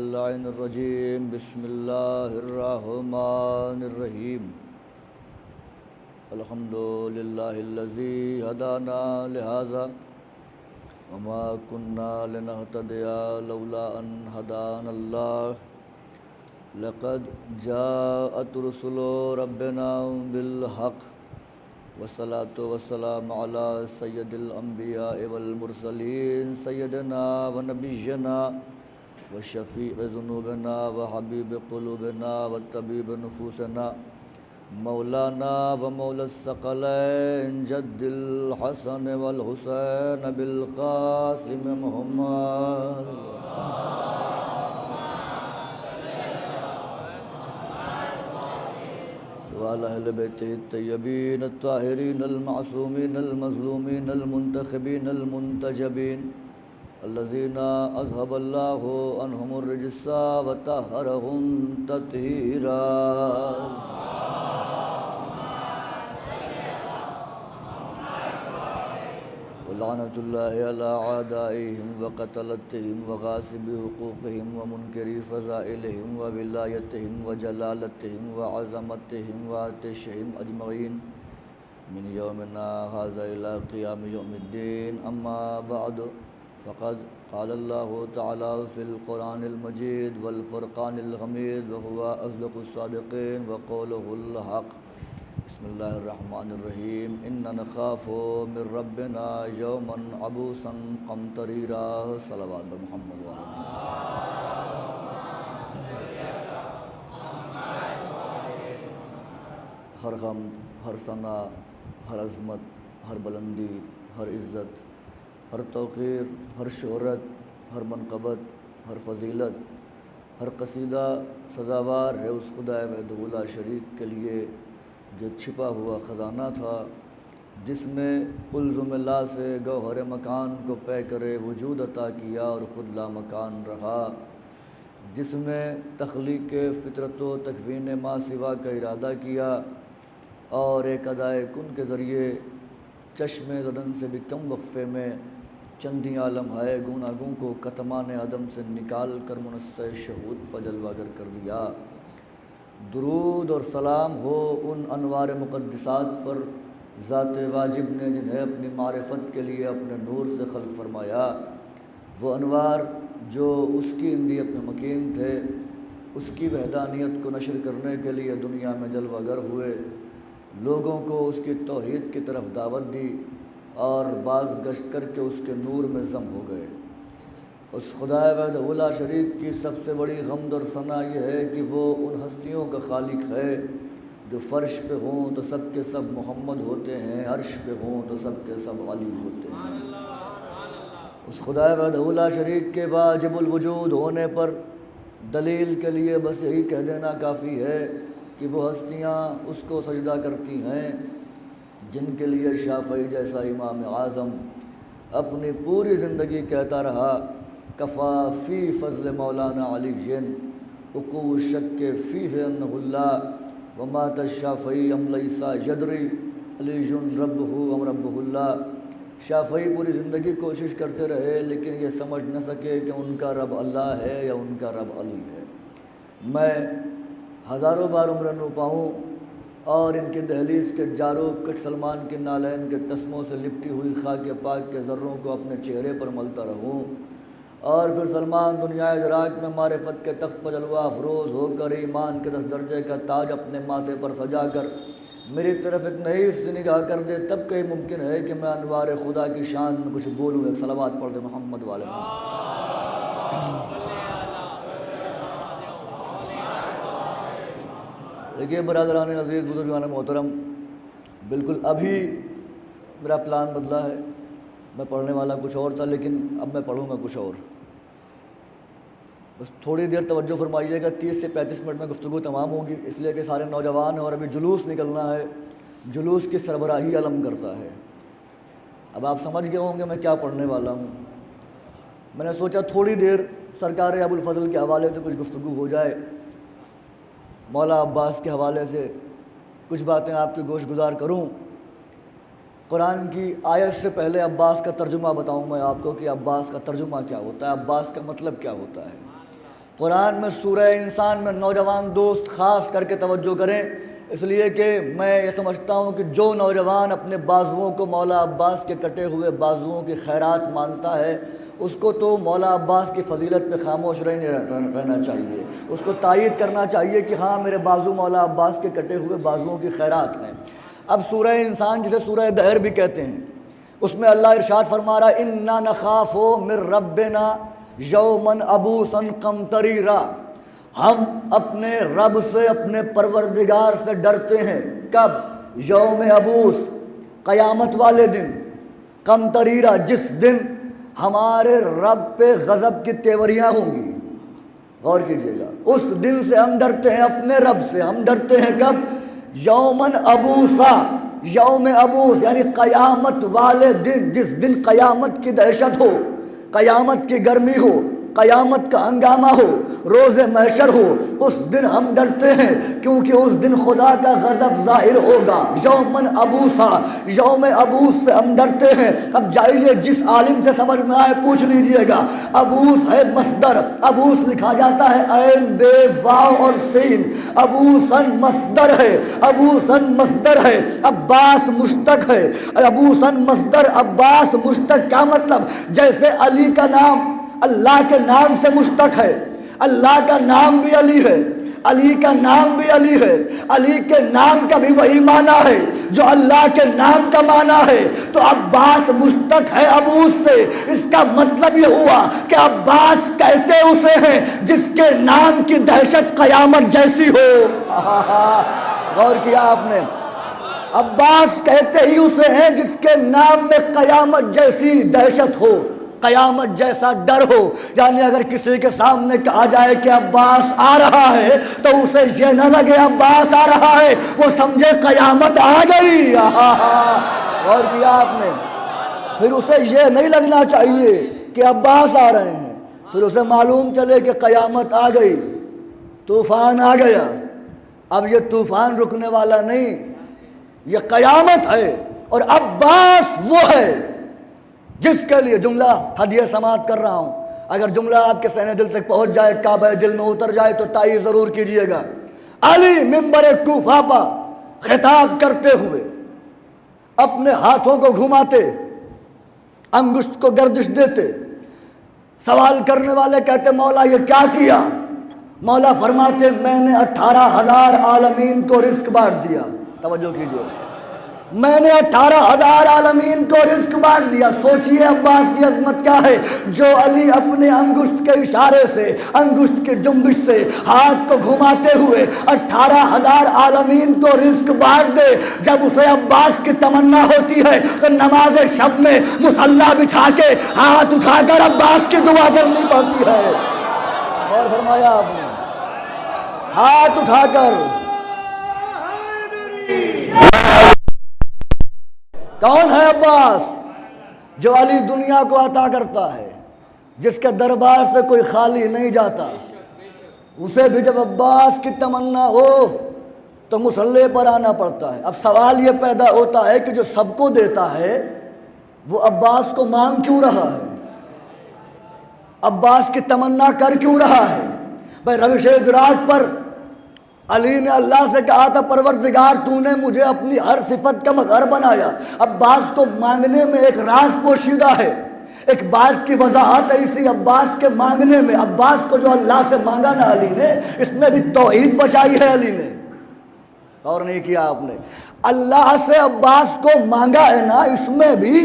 اللعن الرجیم بسم اللہ الرحمن الرحیم الحمد للہ الذی ہدانا لہذا وما كنا لنهتدی لولا ان ہدانا اللہ لقد جاءت رسل ربنا بالحق والصلاة والسلام على سید الانبیاء والمرسلین سیدنا ونبینا وشفیع ذنوبنا وحبیب قلوبنا وطبیب نفوسنا مولانا ومولا الثقلین جد الحسن والحسین بالقاسم محمد وعلى أهل بيته الطيبين الطاهرين المعصومين المظلومين المنتخبين المنتجبين الذين أذهب الله عنهم الرجس وطهرهم تطهيرا ولعنة الله على أعدائهم وقتلتهم وغاصب حقوقهم ومنكر فضائلهم وولايتهم وجلالتهم وعظمتهم وعطشهم أجمعين من يومنا هذا إلى قيام يوم الدين أما بعد فقد قال الله تعالى في القرآن المجيد والفرقان الحميد وهو أصدق الصادقين وقوله الحق بسم اللہ الرحمن الرحیم انا نخاف من ربنا یوما عبوسا قمطریرا صلوات محمد ہر غم، ہر ثنا، ہر عظمت، ہر بلندی، ہر عزت، ہر توقیر، ہر شہرت، ہر منقبت، ہر فضیلت، ہر قصیدہ سزاوار ہے اس خدا وحدہ لا شریک کے لیے جو چھپا ہوا خزانہ تھا، جس نے کلزم لا سے گوہر مکان کو پے کرے وجود عطا کیا اور خود لا مکان رہا، جس میں تخلیق فطرت و تکوین ما سوا کا ارادہ کیا اور ایک ادائے کن کے ذریعے چشم زدن سے بھی کم وقفے میں چندی عالم ہے گوناگوں کو کتمان عدم سے نکال کر منصع شہود پر جلوہ گر کر دیا۔ درود اور سلام ہو ان انوار مقدسات پر ذات واجب نے جنہیں اپنی معرفت کے لیے اپنے نور سے خلق فرمایا، وہ انوار جو اس کی اندیت میں مکین تھے، اس کی وحدانیت کو نشر کرنے کے لیے دنیا میں جلوہ گر ہوئے، لوگوں کو اس کی توحید کی طرف دعوت دی اور باز گشت کر کے اس کے نور میں ضم ہو گئے۔ اس خدا وحدہ لا شریک کی سب سے بڑی حمد اور ثنا یہ ہے کہ وہ ان ہستیوں کا خالق ہے جو فرش پہ ہوں تو سب کے سب محمد ہوتے ہیں، عرش پہ ہوں تو سب کے سب علی ہوتے ہیں۔ اس خدا وحدہ لا شریک کے واجب الوجود ہونے پر دلیل کے لیے بس یہی کہہ دینا کافی ہے کہ وہ ہستیاں اس کو سجدہ کرتی ہیں جن کے لیے شافعی جیسا امام اعظم اپنی پوری زندگی کہتا رہا کفا فی فضل مولانا علی وقوع الشک فیہ انہ اللہ ومات الشافعی ام لیسا یدری علی ربہ ام ربہ اللہ۔ شافعی پوری زندگی کوشش کرتے رہے لیکن یہ سمجھ نہ سکے کہ ان کا رب اللہ ہے یا ان کا رب علی ہے۔ میں ہزاروں بار عمر نو پاؤں اور ان کی دہلیز کے جارو کش سلمان کے نالین کے تسموں سے لپٹی ہوئی خاک پاک کے ذروں کو اپنے چہرے پر ملتا رہوں، اور پھر سلمان دنیا ادراک میں معرفت کے تخت پر جلوہ افروز ہو کر ایمان کے 10 درجے کا تاج اپنے ماتھے پر سجا کر میری طرف ایک نئی سی نگاہ کر دے، تب کہیں ممکن ہے کہ میں انوار خدا کی شان میں کچھ بولوں۔ ایک صلوات پڑھ دے محمد والے دیکھیے برادران عزیز، بزرگان محترم، بالکل ابھی میرا پلان بدلا ہے، میں پڑھنے والا کچھ اور تھا لیکن اب میں پڑھوں گا کچھ اور۔ بس تھوڑی دیر توجہ فرمائیے گا، 30 سے 35 منٹ میں گفتگو تمام ہوگی، اس لیے کہ سارے نوجوان ہیں اور ابھی جلوس نکلنا ہے، جلوس کی سربراہی علم کرتا ہے۔ اب آپ سمجھ گئے ہوں گے میں کیا پڑھنے والا ہوں۔ میں نے سوچا تھوڑی دیر سرکار ابوالفضل کے حوالے سے کچھ گفتگو ہو جائے، مولا عباس کے حوالے سے کچھ باتیں آپ کی گوش گزار کروں۔ قرآن کی آیت سے پہلے عباس کا ترجمہ بتاؤں میں آپ کو کہ عباس کا ترجمہ کیا ہوتا ہے، عباس کا مطلب کیا ہوتا ہے۔ قرآن میں سورہ انسان میں نوجوان دوست خاص کر کے توجہ کریں، اس لیے کہ میں یہ سمجھتا ہوں کہ جو نوجوان اپنے بازوؤں کو مولا عباس کے کٹے ہوئے بازوؤں کی خیرات مانتا ہے، اس کو تو مولا عباس کی فضیلت پہ خاموش رہنا چاہیے، اس کو تائید کرنا چاہیے کہ ہاں میرے بازو مولا عباس کے کٹے ہوئے بازوؤں کی خیرات ہیں۔ اب سورہ انسان جسے سورہ دہر بھی کہتے ہیں، اس میں اللہ ارشاد فرما رہا ہے اِنَّا نَخَافُ مِن رَبِّنَا یومًا عبوسًا قمطریرا، ہم اپنے رب سے اپنے پروردگار سے ڈرتے ہیں۔ کب؟ یوم عبوس، قیامت والے دن، قمطریرا جس دن ہمارے رب پہ غضب کی تیوریاں ہوں گی۔ غور کیجئے گا، اس دن سے ہم ڈرتے ہیں، اپنے رب سے ہم ڈرتے ہیں۔ کب؟ یومًا عبوسا، یوم عبوس یعنی قیامت والے دن، جس دن قیامت کی دہشت ہو، قیامت کی گرمی ہو، قیامت کا ہنگامہ ہو، روز محشر ہو، اس دن ہم ڈرتے ہیں کیونکہ اس دن خدا کا غضب ظاہر ہوگا۔ یومًا عبوسا، یوم عبوس سے ہم ڈرتے ہیں۔ اب جائیے جس عالم سے سمجھ میں آئے پوچھ لیجئے گا۔ عبوس ہے مصدر، عبوس لکھا جاتا ہے عین بے واو اور سین، عبوسن مصدر ہے، عبوسن مصدر ہے، عباس مشتق ہے، عبوسن مصدر عباس مشتق، کیا مطلب؟ جیسے علی کا نام اللہ کے نام سے مشتق ہے، اللہ کا نام بھی علی ہے، علی کا نام بھی علی ہے، علی کے نام کا بھی وہی معنی ہے جو اللہ کے نام کا معنی ہے، تو عباس مشتق ہے عبوس سے۔ اس کا مطلب یہ ہوا کہ عباس کہتے اسے ہیں جس کے نام کی دہشت قیامت جیسی ہو۔ غور کیا آپ نے؟ عباس کہتے ہی اسے ہیں جس کے نام میں قیامت جیسی دہشت ہو، قیامت جیسا ڈر ہو۔ یعنی اگر کسی کے سامنے کہا جائے کہ عباس آ رہا ہے تو اسے یہ نہ لگے عباس آ رہا ہے، وہ سمجھے قیامت آ گئی۔ غور کیا آپ نے؟ پھر اسے یہ نہیں لگنا چاہیے کہ عباس آ رہے ہیں، پھر اسے معلوم چلے کہ قیامت آ گئی، طوفان آ گیا۔ اب یہ طوفان رکنے والا نہیں، یہ قیامت ہے، اور عباس وہ ہے جس کے لیے جملہ ہدیہ سماعت کر رہا ہوں، اگر جملہ آپ کے سینہ دل تک پہنچ جائے، کعبہ دل میں اتر جائے تو تائید ضرور کیجئے گا۔ علی منبر کوفہ پر خطاب کرتے ہوئے اپنے ہاتھوں کو گھماتے، انگشت کو گردش دیتے، سوال کرنے والے کہتے مولا یہ کیا کیا؟ مولا فرماتے میں نے 18,000 عالمین کو رزق بانٹ دیا۔ توجہ کیجئے، میں نے 18,000 عالمین کو رزق بانٹ دیا۔ سوچئے عباس کی عظمت کیا ہے، جو علی اپنے انگشت کے اشارے سے، انگشت کے جنبش سے ہاتھ کو گھماتے ہوئے 18,000 عالمین کو رزق بانٹ دے۔ جب اسے عباس کی تمنا ہوتی ہے تو نماز شب میں مصلی بچھا کے ہاتھ اٹھا کر عباس کی دعا کرنی پڑتی ہے۔ اور فرمایا آپ نے، ہاتھ اٹھا کر۔ کون ہے عباس؟ جو علی دنیا کو عطا کرتا ہے، جس کے دربار سے کوئی خالی نہیں جاتا۔ اسے بھی جب عباس کی تمنا ہو تو مصلی پر آنا پڑتا ہے۔ اب سوال یہ پیدا ہوتا ہے کہ جو سب کو دیتا ہے وہ عباس کو مانگ کیوں رہا ہے؟ عباس کی تمنا کر کیوں رہا ہے؟ بھائی روش ادراک پر علی نے اللہ سے کہا تھا پروردگار تو نے مجھے اپنی ہر صفت کا مظہر بنایا۔ عباس کو مانگنے میں ایک راز پوشیدہ ہے، ایک بات کی وضاحت ہے اسی عباس کے مانگنے میں۔ عباس کو جو اللہ سے مانگا نا علی نے، اس میں بھی توحید بچائی ہے علی نے، اور نہیں کیا آپ نے؟ اللہ سے عباس کو مانگا ہے نا، اس میں بھی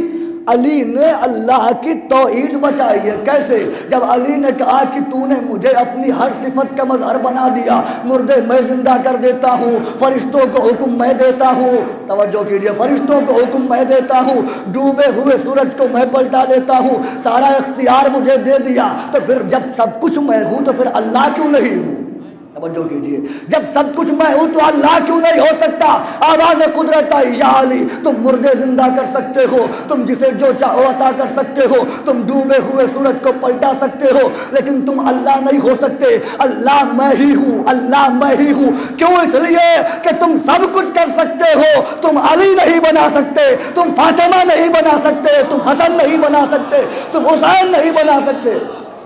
علی نے اللہ کی توحید بچائی ہے۔ کیسے؟ جب علی نے کہا کہ تو نے مجھے اپنی ہر صفت کا مظہر بنا دیا، مردے میں زندہ کر دیتا ہوں، فرشتوں کو حکم میں دیتا ہوں، توجہ کیجئے، فرشتوں کو حکم میں دیتا ہوں، ڈوبے ہوئے سورج کو میں پلٹا لیتا ہوں، سارا اختیار مجھے دے دیا، تو پھر جب سب کچھ میں ہوں تو پھر اللہ کیوں نہیں ہوں؟ توجہ کیجئے، جب سب کچھ میں ہوں تو اللہ کیوں نہیں ہو سکتا؟ آواز قدرت ہے یا علی، تم مردے زندہ کر سکتے ہو، تم جسے جو چاہو عطا کر سکتے ہو، تم ڈوبے ہوئے سورج کو پلٹا سکتے ہو، لیکن تم اللہ نہیں ہو سکتے۔ اللہ میں ہی ہوں، اللہ میں ہی ہوں۔ کیوں؟ اس لیے کہ تم سب کچھ کر سکتے ہو، تم علی نہیں بنا سکتے، تم فاطمہ نہیں بنا سکتے، تم حسن نہیں بنا سکتے، تم حسین نہیں بنا سکتے۔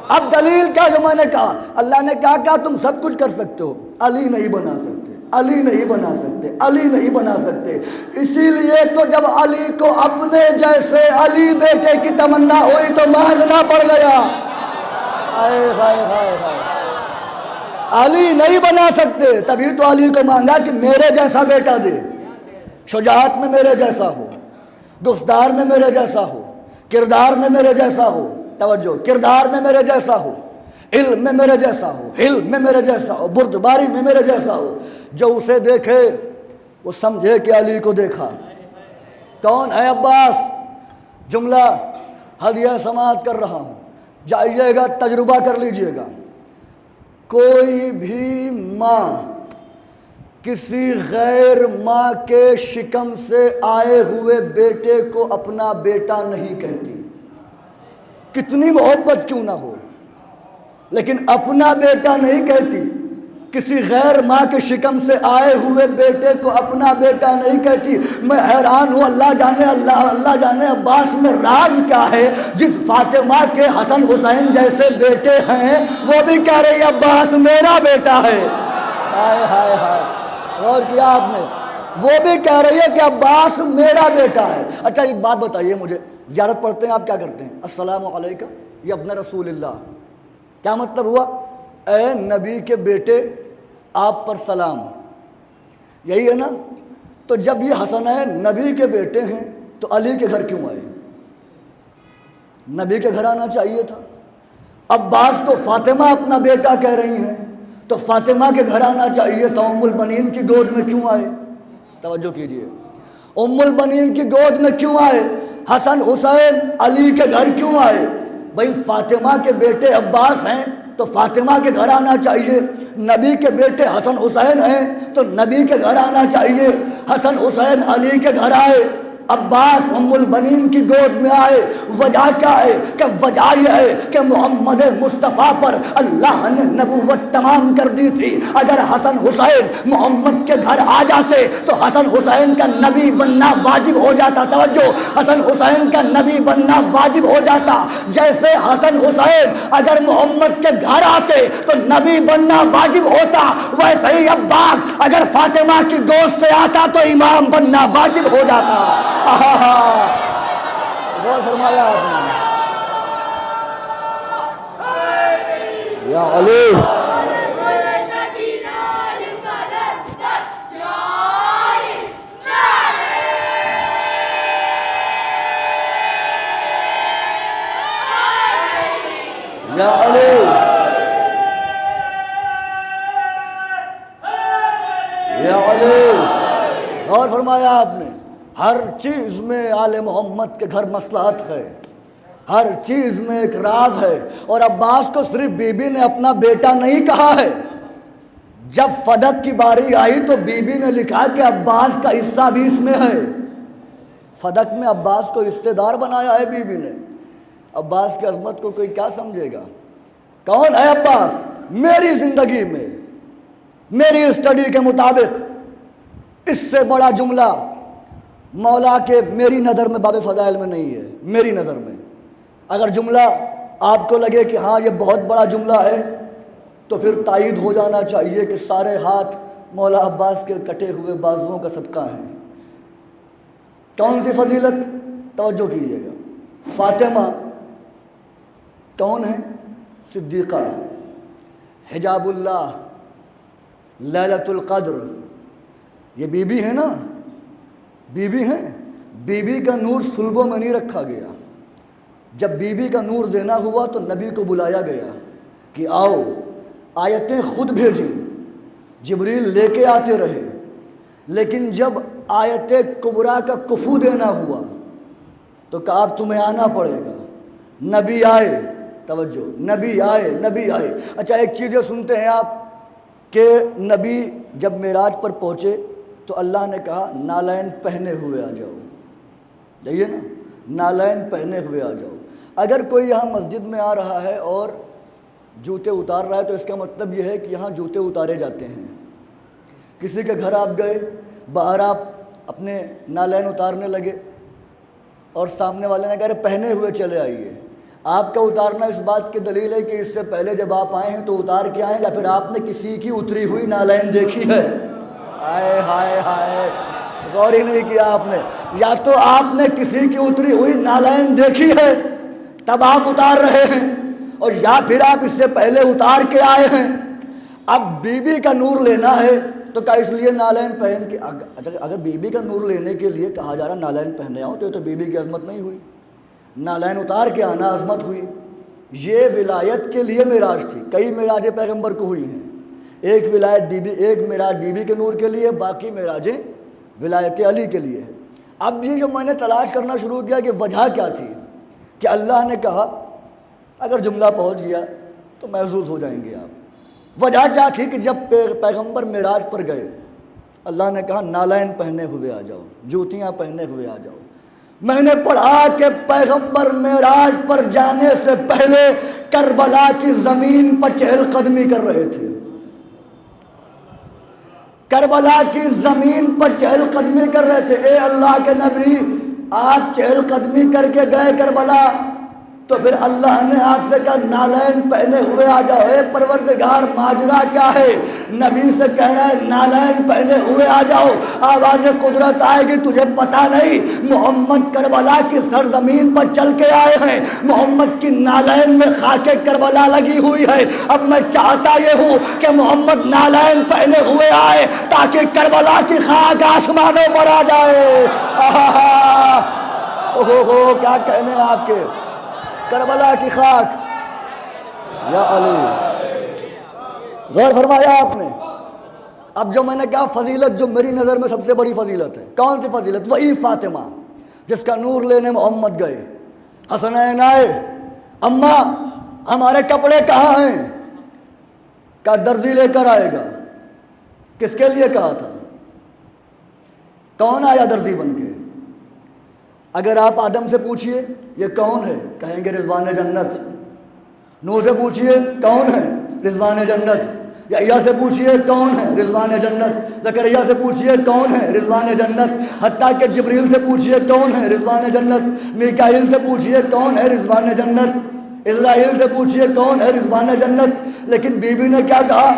اب دلیل کیا جو میں نے کہا؟ اللہ نے کہا تم سب کچھ کر سکتے ہو، علی نہیں بنا سکتے، علی نہیں بنا سکتے، علی نہیں بنا سکتے۔ اسی لیے تو جب علی کو اپنے جیسے علی بیٹے کی تمنا ہوئی تو مانگنا پڑ گیا۔ ہائے ہائے ہائے ہائے، علی نہیں بنا سکتے، تبھی تو علی کو مانگا کہ میرے جیسا بیٹا دے، شجاعت میں میرے جیسا ہو، گفتار میں میرے جیسا ہو، کردار میں میرے جیسا ہو، توجہ، کردار میں میرے جیسا ہو، علم میں میرے جیسا ہو، حلم میں میرے جیسا ہو، بردباری میں میرے جیسا ہو۔ جو اسے دیکھے وہ سمجھے کہ علی کو دیکھا۔ کون ہے عباس؟ جملہ ہدیہ سماعت کر رہا ہوں، جائیے گا تجربہ کر لیجئے گا۔ کوئی بھی ماں کسی غیر ماں کے شکم سے آئے ہوئے بیٹے کو اپنا بیٹا نہیں کہتی، کتنی محبت کیوں نہ ہو، لیکن اپنا بیٹا نہیں کہتی۔ کسی غیر ماں کے شکم سے آئے ہوئے بیٹے کو اپنا بیٹا نہیں کہتی۔ میں حیران ہوں، اللہ جانے عباس میں راز کیا ہے، جس فاطمہ کے حسن حسین جیسے بیٹے ہیں وہ بھی کہہ رہی عباس میرا بیٹا ہے۔ ہائے ہائے ہائے، غور کیا آپ نے؟ وہ بھی کہہ رہی ہے کہ عباس میرا بیٹا ہے۔ اچھا ایک بات بتائیے مجھے، زیارت پڑھتے ہیں آپ کیا کرتے ہیں؟ السلام علیکم یا ابن رسول اللہ، کیا مطلب ہوا؟ اے نبی کے بیٹے آپ پر سلام، یہی ہے نا؟ تو جب یہ حسنین نبی کے بیٹے ہیں تو علی کے گھر کیوں آئے؟ نبی کے گھر آنا چاہیے تھا۔ عباس کو فاطمہ اپنا بیٹا کہہ رہی ہیں تو فاطمہ کے گھر آنا چاہیے تھا، ام البنین کی گود میں کیوں آئے؟ توجہ کیجئے، ام البنین کی گود میں کیوں آئے؟ حسن حسین علی کے گھر کیوں آئے؟ بھئی فاطمہ کے بیٹے عباس ہیں تو فاطمہ کے گھر آنا چاہیے، نبی کے بیٹے حسن حسین ہیں تو نبی کے گھر آنا چاہیے۔ حسن حسین علی کے گھر آئے، عباس ام البنین کی گود میں آئے۔ وجہ کیا ہے؟ کہ وجہ یہ ہے کہ محمد مصطفیٰ پر اللہ نے نبوت تمام کر دی تھی۔ اگر حسن حسین محمد کے گھر آ جاتے تو حسن حسین کا نبی بننا واجب ہو جاتا۔ توجہ، حسن حسین کا نبی بننا واجب ہو جاتا۔ جیسے حسن حسین اگر محمد کے گھر آتے تو نبی بننا واجب ہوتا، ویسے ہی عباس اگر فاطمہ کی گود سے آتا تو امام بننا واجب ہو جاتا۔ غور فرمایا آپ نے؟ یا علی، یا علی، یا علی۔ غور فرمایا آپ نے؟ ہر چیز میں آل محمد کے گھر مصلحت ہے، ہر چیز میں ایک راز ہے۔ اور عباس کو صرف بی بی نے اپنا بیٹا نہیں کہا ہے، جب فدق کی باری آئی تو بی بی نے لکھا کہ عباس کا حصہ بھی اس میں ہے۔ فدق میں عباس کو حصے دار بنایا ہے بی بی نے۔ عباس کی عظمت کو کوئی کیا سمجھے گا؟ کون ہے عباس؟ میری زندگی میں، میری اسٹڈی کے مطابق اس سے بڑا جملہ مولا کے میری نظر میں باب فضائل میں نہیں ہے۔ میری نظر میں اگر جملہ آپ کو لگے کہ ہاں یہ بہت بڑا جملہ ہے تو پھر تائید ہو جانا چاہیے کہ سارے ہاتھ مولا عباس کے کٹے ہوئے بازوؤں کا صدقہ ہیں۔ کون سی فضیلت؟ توجہ کیجیے گا۔ فاطمہ کون ہے؟ صدیقہ، حجاب اللہ، لیلۃ القدر، یہ بی بی ہے نا، بی بی ہیں۔ بی بی کا نور صلبوں میں نہیں رکھا گیا، جب بی بی کا نور دینا ہوا تو نبی کو بلایا گیا کہ آؤ، آیتیں خود بھیجیں، جبریل لے کے آتے رہے، لیکن جب آیت کبریٰ کا کفو دینا ہوا تو کہا اب تمہیں آنا پڑے گا۔ نبی آئے، توجہ، نبی آئے، نبی آئے۔ اچھا ایک چیز یہ سنتے ہیں آپ کہ نبی جب معراج پر پہنچے تو اللہ نے کہا نالین پہنے ہوئے آ جاؤ، جائیے نا، نالین پہنے ہوئے آ جاؤ۔ اگر کوئی یہاں مسجد میں آ رہا ہے اور جوتے اتار رہا ہے تو اس کا مطلب یہ ہے کہ یہاں جوتے اتارے جاتے ہیں۔ کسی کے گھر آپ گئے، باہر آپ اپنے نالین اتارنے لگے اور سامنے والے نے کہا پہنے ہوئے چلے آئیے، آپ کا اتارنا اس بات کی دلیل ہے کہ اس سے پہلے جب آپ آئے ہیں تو اتار کے آئے یا پھر آپ نے کسی کی اتری ہوئی نالین دیکھی ہے؟ ہائے ہائے ہائے، غور ہی نہیں کیا آپ نے. یا تو آپ نے کسی کی اتری ہوئی نالین دیکھی ہے تب آپ اتار رہے ہیں، اور یا پھر آپ اس سے پہلے اتار کے آئے ہیں. اب بی بی کا نور لینا ہے تو کیا اس لیے نالین پہن کے، اگر بی بی کا نور لینے کے لیے کہا جا رہا نالین پہنے آؤ تو یہ تو بی بی کی عظمت نہیں ہوئی، نالین اتار کے آنا عظمت ہوئی. یہ ولایت کے لیے معراج تھی. کئی معراجیں پیغمبر کو ہوئی ہیں، ایک ولایت بی بی، ایک معراج بی بی کے نور کے لیے، باقی معراجیں ولایت علی کے لیے ہے. اب یہ جو میں نے تلاش کرنا شروع کیا کہ وجہ کیا تھی، کہ اللہ نے کہا، اگر جملہ پہنچ گیا تو محظوظ ہو جائیں گے آپ. وجہ کیا تھی کہ جب پیغمبر معراج پر گئے اللہ نے کہا نالین پہنے ہوئے آ جاؤ، جوتیاں پہنے ہوئے آ جاؤ. میں نے پڑھا کہ پیغمبر معراج پر جانے سے پہلے کربلا کی زمین پر چہل قدمی کر رہے تھے. کربلا کی زمین پر چہل قدمی کر رہے تھے. اے اللہ کے نبی، آپ چہل قدمی کر کے گئے کربلا تو پھر اللہ نے آپ سے کہا نالین پہنے ہوئے آ جاؤ. اے پروردگار، ماجرا کیا ہے؟ نبی سے کہہ رہا ہے نالین پہنے ہوئے آ جاؤ. آواز قدرت آئے گی، تجھے پتہ نہیں محمد کربلا کی سرزمین پر چل کے آئے ہیں، محمد کی نالین میں خاک کربلا لگی ہوئی ہے. اب میں چاہتا یہ ہوں کہ محمد نالین پہنے ہوئے آئے تاکہ کربلا کی خاک آسمانوں پر آ جائے. اوہ کیا کہنے آپ کے، کربلا کی خاک. یا علی، غور فرمایا آپ نے. اب جو میں نے کہا فضیلت جو میری نظر میں سب سے بڑی فضیلت ہے، کون سی فضیلت؟ وہی فاطمہ جس کا نور لینے محمد گئے. حسنین آئے، اماں ہمارے کپڑے کہاں ہیں؟ کہا درزی لے کر آئے گا. کس کے لیے کہا تھا؟ کون آیا درزی بن کے؟ اگر آپ آدم سے پوچھئے یہ کون ہے، کہیں گے رضوان جنت. نوح سے پوچھئے کون ہے، رضوان جنت. یحییٰ سے پوچھئے کون ہے، رضوان جنت. زکریا سے پوچھئے کون ہے، رضوان جنت. حتیٰ کہ جبریل سے پوچھئے کون ہے، رضوان جنت. میکائیل سے پوچھئے کون ہے، رضوان جنت. اسرائیل سے پوچھئے کون ہے، رضوان جنت. لیکن بی بی نے کیا کہا؟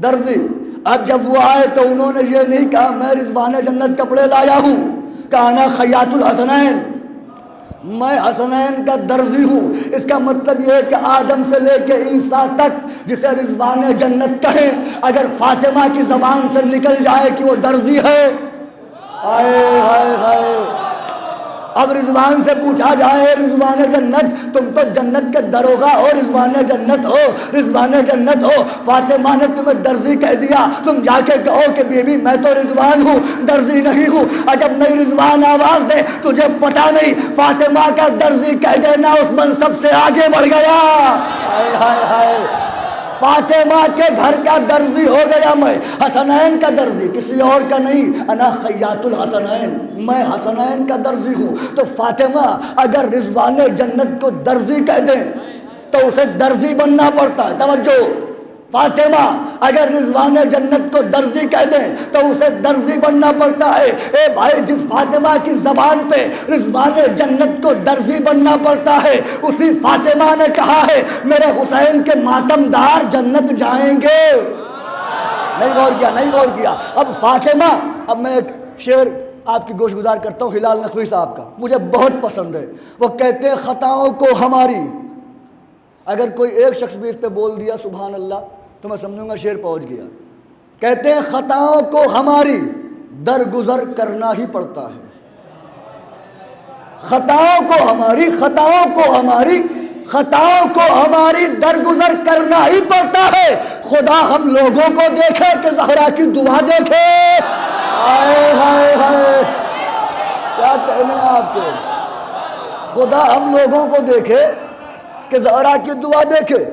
درزی. اب جب وہ آئے تو انہوں نے یہ نہیں کہا میں رضوان جنت کپڑے لایا ہوں، کہا انا خیاط الحسنین، میں حسنین کا درزی ہوں. اس کا مطلب یہ ہے کہ آدم سے لے کے عیسیٰ تک جسے رضوان جنت کہیں، اگر فاطمہ کی زبان سے نکل جائے کہ وہ درزی ہے، ہائے ہائے ہائے. اب رضوان سے پوچھا جائے رضوان جنت، تم تو جنت کے دروغہ ہو، رضوان جنت ہو، رضوان جنت ہو. فاطمہ نے تمہیں درزی کہہ دیا، تم جا کے کہو کہ بی بی میں تو رضوان ہوں، درزی نہیں ہوں. جب نہیں رضوان آواز دے، تجھے پتہ نہیں فاطمہ کا درزی کہہ دینا اس منصب سے آگے بڑھ گیا. ہائے ہائے ہائے، فاطمہ کے گھر کا درزی ہو گیا میں، حسنین کا درزی، کسی اور کا نہیں. انا خیاط الحسنین، میں حسنین کا درزی ہوں. تو فاطمہ اگر رضوان جنت کو درزی کہہ دیں تو اسے درزی بننا پڑتا ہے. توجہ، فاطمہ اگر رضوان جنت کو درزی کہہ دیں تو اسے درزی بننا پڑتا ہے. اے بھائی، جس فاطمہ کی زبان پہ رضوان جنت کو درزی بننا پڑتا ہے، اسی فاطمہ نے کہا ہے میرے حسین کے ماتم دار جنت جائیں گے. نہیں غور کیا، نہیں غور کیا. اب فاطمہ، اب میں ایک شعر آپ کی گوش گزار کرتا ہوں ہلال نقوی صاحب کا، مجھے بہت پسند ہے. وہ کہتے ہیں خطاؤں کو ہماری، اگر کوئی ایک شخص بھی اس پہ بول دیا سبحان اللہ تو میں سمجھوں گا شعر پہنچ گیا. کہتے ہیں خطاؤں کو ہماری درگزر کرنا ہی پڑتا ہے. خطاؤں کو ہماری، خطاؤں کو ہماری، خطاؤں کو ہماری درگزر کرنا ہی پڑتا ہے. خدا ہم لوگوں کو دیکھے کہ زہرا کی دعا دیکھے. ہائے ہائے ہائے، کیا کہنے آپ کے، خدا ہم لوگوں کو دیکھے کہ زہرا کی دعا دیکھے.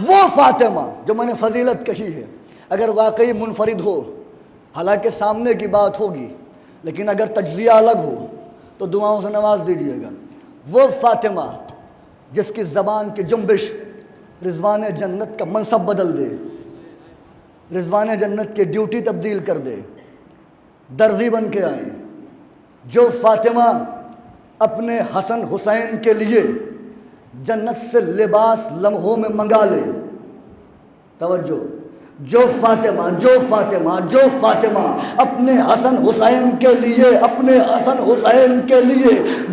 وہ فاطمہ جو میں نے فضیلت کہی ہے اگر واقعی منفرد ہو، حالانکہ سامنے کی بات ہوگی لیکن اگر تجزیہ الگ ہو تو دعاؤں سے نواز دیجیے گا. وہ فاطمہ جس کی زبان کی جنبش رضوان جنت کا منصب بدل دے، رضوان جنت کی ڈیوٹی تبدیل کر دے، درزی بن کے آئیں. جو فاطمہ اپنے حسن حسین کے لیے جنت سے لباس لمحوں میں منگا لے. توجہ. جو فاطمہ اپنے حسن حسین کے لیے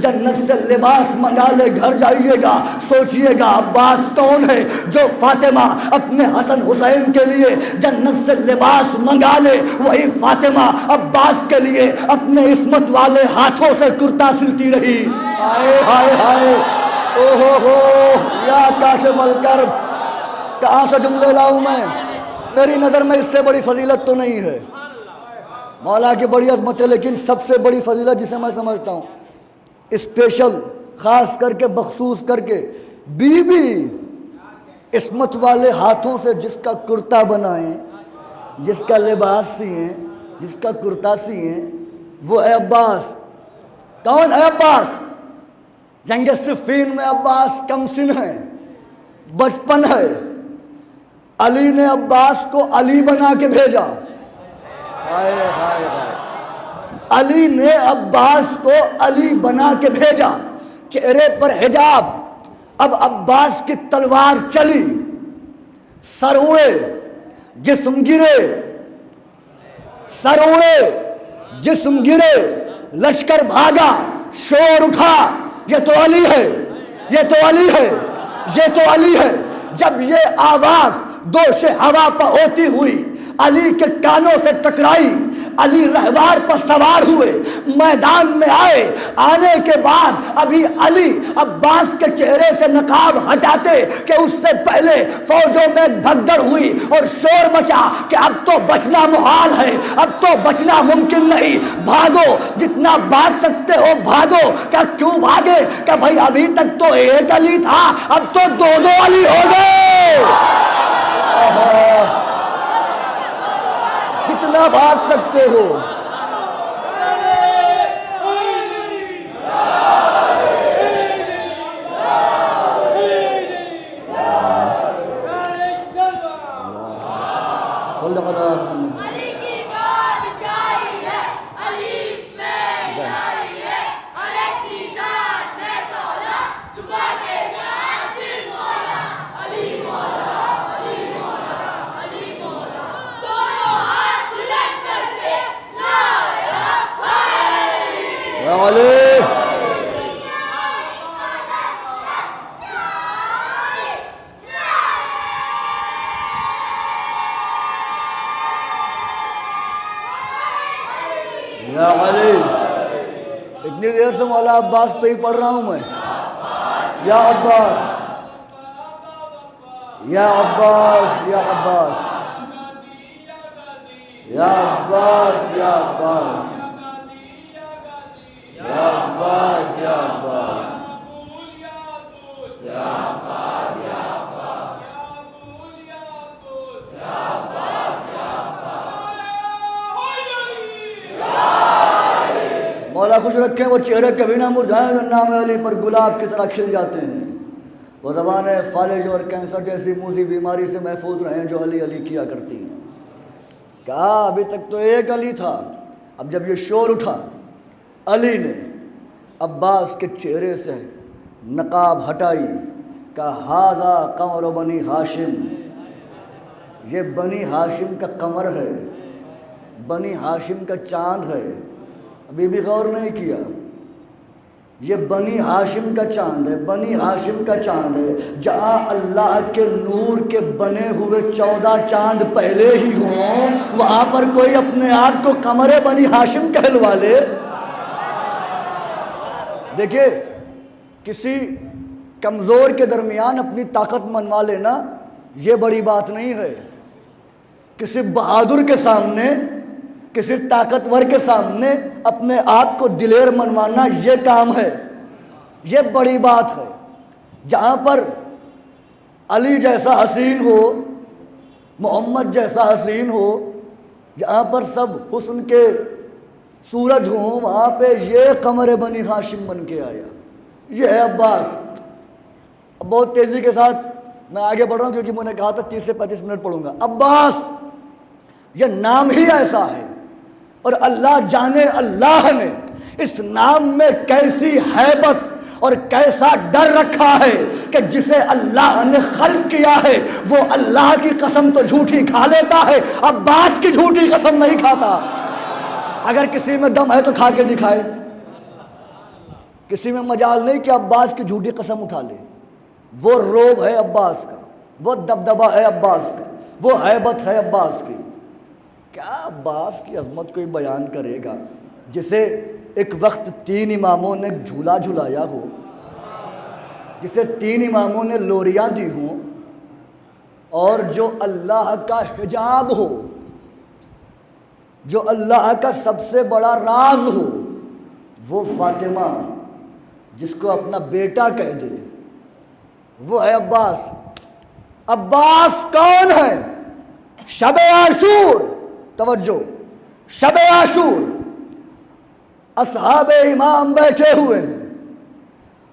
جنت سے لباس منگا لے. گھر جائیے گا سوچئے گا عباس کون ہے جو فاطمہ اپنے حسن حسین کے لیے جنت سے لباس منگا لے. وہی فاطمہ عباس کے لیے اپنے عصمت والے ہاتھوں سے کرتا سلتی رہی. ہائے ہائے ہائے اوہو ہو یا کاشف الکرب. کہاں سے جملے لاؤں میں؟ میری نظر میں اس سے بڑی فضیلت تو نہیں ہے. مولا کی بڑی عظمت ہے، لیکن سب سے بڑی فضیلت جسے میں سمجھتا ہوں اسپیشل، خاص کر کے مخصوص کر کے بی بی عصمت والے ہاتھوں سے جس کا کرتا بنائیں، جس کا لباس سیئیں، جس کا کرتا سیئیں، وہ ہے عباس. کون ہے عباس؟ جنگ صفین میں عباس کم سن ہے، بچپن ہے. علی نے عباس کو علی بنا کے بھیجا. ہائے ہائے ہائے. علی نے عباس کو علی بنا کے بھیجا. چہرے پر حجاب. اب عباس کی تلوار چلی، سر اڑے، جسم گرے، سر اڑے، جسم گرے، لشکر بھاگا، شور اٹھا. یہ تو علی ہے، یہ تو علی ہے، یہ تو علی ہے. جب یہ آواز دوش ہوا پر ہوتی ہوئی علی کے کانوں سے ٹکرائی، علی رہوار پر سوار ہوئے، میدان میں آئے. آنے کے بعد ابھی علی عباس کے چہرے سے نقاب ہٹاتے کہ اس سے پہلے فوجوں میں بھگدڑ ہوئی اور شور مچا کہ اب تو بچنا محال ہے، اب تو بچنا ممکن نہیں. بھاگو، جتنا بھاگ سکتے ہو بھاگو. کیا کیوں بھاگے؟ کہ بھائی ابھی تک تو ایک علی تھا، اب تو دو دو علی ہو گئے. کتنا بھاگ سکتے ہو؟ علی کی بادشاہی ہے، علی اس میں جاری ہے، ہر ایک کی ذات میں مولا، صبح کے ساتھ بھی مولا. علی مولا، علی مولا، علی مولا. دونوں ہاتھ بلند کر کے نعرہ حیدری. یا علی. یا علی. اتنی دیر سے مولا عباس پہ ہی پڑھ رہا ہوں میں. یا عباس، یا عباس، یا عباس، یا عباس، یا عباس، یا عباس، یا عباس. مولا خوش رکھیں وہ چہرے کبھی نہ مرجھائیں جو نام علی پر گلاب کی طرح کھل جاتے ہیں. وہ زبانیں فالج اور کینسر جیسی موذی بیماری سے محفوظ رہیں جو علی علی کیا کرتی ہیں. کہا ابھی تک تو ایک علی تھا، اب جب یہ شور اٹھا علی نے عباس کے چہرے سے نقاب ہٹائی. کہا ہاذا قمر بنی ہاشم، یہ بنی ہاشم کا قمر ہے، بنی ہاشم کا چاند ہے. ابھی بھی غور نہیں کیا، یہ بنی ہاشم کا چاند ہے، بنی ہاشم کا چاند ہے. جہاں اللہ کے نور کے بنے ہوئے 14 چاند پہلے ہی ہوں، وہاں پر کوئی اپنے آپ کو قمر بنی ہاشم کہلوا لے. دیکھیں، کسی کمزور کے درمیان اپنی طاقت منوا لینا یہ بڑی بات نہیں ہے. کسی بہادر کے سامنے، کسی طاقتور کے سامنے اپنے آپ کو دلیر منوانا یہ کام ہے، یہ بڑی بات ہے. جہاں پر علی جیسا حسین ہو، محمد جیسا حسین ہو، جہاں پر سب حسن کے سورج ہوں، وہاں پہ یہ قمر بنی ہاشم بن کے آیا. یہ ہے عباس. اب بہت تیزی کے ساتھ میں آگے بڑھ رہا ہوں کیونکہ میں نے کہا تھا 30 سے 35 منٹ پڑھوں گا. عباس یہ نام ہی ایسا ہے، اور اللہ جانے اللہ نے اس نام میں کیسی ہیبت اور کیسا ڈر رکھا ہے کہ جسے اللہ نے خلق کیا ہے وہ اللہ کی قسم تو جھوٹی کھا لیتا ہے، عباس کی جھوٹی قسم نہیں کھاتا۔ اگر کسی میں دم ہے تو کھا کے دکھائے، کسی میں مجال نہیں کہ عباس کی جھوٹی قسم اٹھا لے۔ وہ روب ہے عباس کا، وہ دبدبہ ہے عباس کا، وہ ہیبت ہے عباس کی۔ کیا عباس کی عظمت کوئی بیان کرے گا جسے ایک وقت 3 اماموں نے جھولا جھلایا ہو، جسے 3 اماموں نے لوریاں دی ہوں، اور جو اللہ کا حجاب ہو، جو اللہ کا سب سے بڑا راز ہو، وہ فاطمہ جس کو اپنا بیٹا کہہ دے، وہ ہے عباس۔ عباس کون ہے؟ شب عاشور، توجہ، شب عاشور اصحاب امام بیٹھے ہوئے ہیں،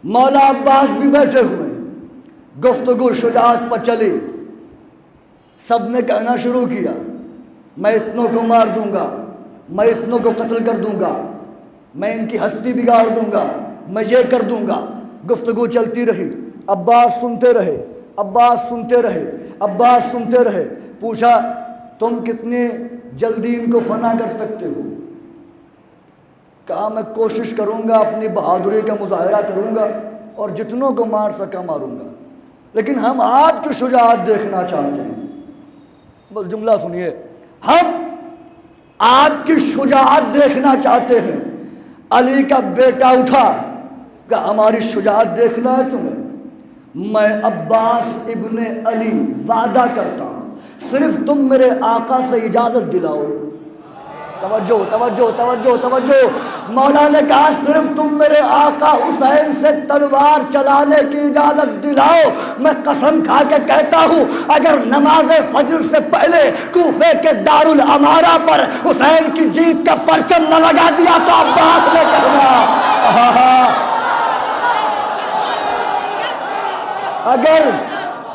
مولا عباس بھی بیٹھے ہوئے ہیں، گفتگو شجاعت پر چلی۔ سب نے کہنا شروع کیا میں اتنوں کو مار دوں گا، میں اتنوں کو قتل کر دوں گا، میں ان کی ہستی بگاڑ دوں گا، میں یہ کر دوں گا۔ گفتگو چلتی رہی، عباس سنتے رہے، عباس سنتے رہے، عباس سنتے رہے۔ پوچھا تم کتنی جلدی ان کو فنا کر سکتے ہو؟ کہا میں کوشش کروں گا، اپنی بہادری کا مظاہرہ کروں گا اور جتنوں کو مار سکا ماروں گا، لیکن ہم آپ کی شجاعت دیکھنا چاہتے ہیں۔ بس جملہ سنیے، ہم آپ کی شجاعت دیکھنا چاہتے ہیں۔ علی کا بیٹا اٹھا کہ ہماری شجاعت دیکھنا ہے تمہیں؟ میں عباس ابن علی وعدہ کرتا ہوں صرف تم میرے آقا سے اجازت دلاؤ۔ توجہ توجہ توجہ توجہ، مولا نے کہا صرف تم میرے آقا حسین سے تلوار چلانے کی اجازت دلاؤ، میں قسم کھا کے کہتا ہوں اگر نماز فجر سے پہلے کوفے کے دارالامارہ پر حسین کی جیت کا پرچم نہ لگا دیا تو عباس نے کہنا اگر